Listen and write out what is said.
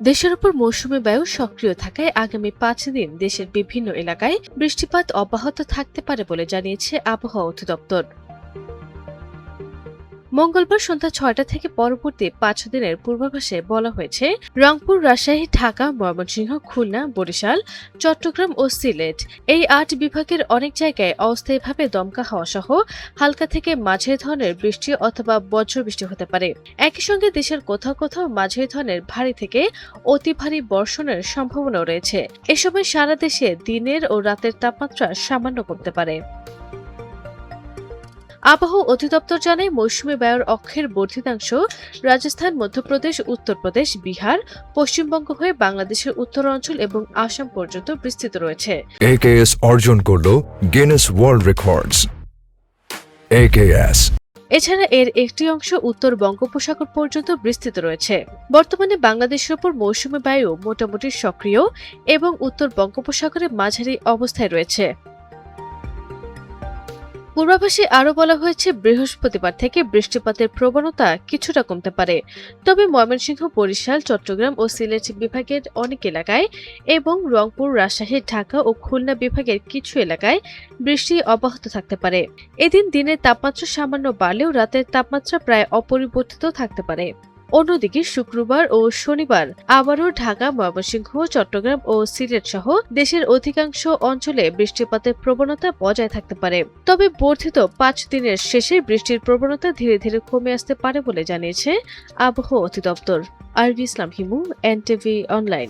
দেশের উপর মৌসুমী বায়ু সক্রিয় থাকায় আগামী 5 দিন দেশের বিভিন্ন এলাকায় বৃষ্টিপাত অব্যাহত থাকতে পারে বলে জানিয়েছে আবহাওয়া অধিদপ্তর। মঙ্গলবার সন্ধ্যা 6টা থেকে পরবর্তী 5 দিনের পূর্বাভাসে বলা হয়েছে, রংপুর, রাজশাহী, ঢাকা, ময়মনসিংহ, খুলনা, বরিশাল, চট্টগ্রাম ও সিলেট এই 8 বিভাগের অনেক জায়গায় অস্থায়ীভাবে দমকা হাওয়া সহ হালকা থেকে মাঝারি ধরনের বৃষ্টি অথবা বজ্রবৃষ্টি হতে পারে। একই সঙ্গে দেশের কোথাও কোথাও মাঝারি ধরনের ভারী থেকে অতি ভারী বর্ষণের সম্ভাবনাও রয়েছে। এ সময় সারা দেশে দিনের ও রাতের তাপমাত্রা সামান্য কমতে পারে। আবহাওয়া অধিদপ্তর জানায়, মৌসুমী বায়ুর অক্ষের বর্ধিতাংশ রাজস্থান, মধ্যপ্রদেশ, উত্তরপ্রদেশ, বিহার, পশ্চিমবঙ্গ হয়ে বাংলাদেশের উত্তরাঞ্চল এবং আসাম পর্যন্ত বিস্তৃত রয়েছে। AKS অর্জন করল গিনেস ওয়ার্ল্ড রেকর্ডস। AKS এছাড়া এর একটি অংশ উত্তর বঙ্গোপসাগর পর্যন্ত বিস্তৃত রয়েছে। বর্তমানে বাংলাদেশের উপর মৌসুমী বায়ু মোটামুটি সক্রিয় এবং উত্তর বঙ্গোপসাগরে মাঝারি অবস্থায় রয়েছে। পূর্বাভাসে আরও বলা হয়েছে, বৃহস্পতিবার থেকে বৃষ্টিপাতের প্রবণতা কিছুটা কমতে পারে, তবে ময়মনসিংহ, বরিশাল, চট্টগ্রাম ও সিলেট বিভাগের অনেক এলাকায় এবং রংপুর, রাজশাহী, ঢাকা ও খুলনা বিভাগের কিছু এলাকায় বৃষ্টি অব্যাহত থাকতে পারে। এদিন দিনের তাপমাত্রা সামান্য বাড়লেও রাতের তাপমাত্রা প্রায় অপরিবর্তিত থাকতে পারে। অন্যদিকে শুক্রবার ও শনিবার আবারও ঢাকা, ময়মনসিংহ, চট্টগ্রাম ও সিলেট সহ দেশের অধিকাংশ অঞ্চলে বৃষ্টিপাতের প্রবণতা বজায় থাকতে পারে। তবে বর্ধিত 5 দিনের শেষে বৃষ্টির প্রবণতা ধীরে ধীরে কমে আসতে পারে বলে জানিয়েছে আবহাওয়া অধিদপ্তর। আরবি ইসলাম হিমু, NTV অনলাইন।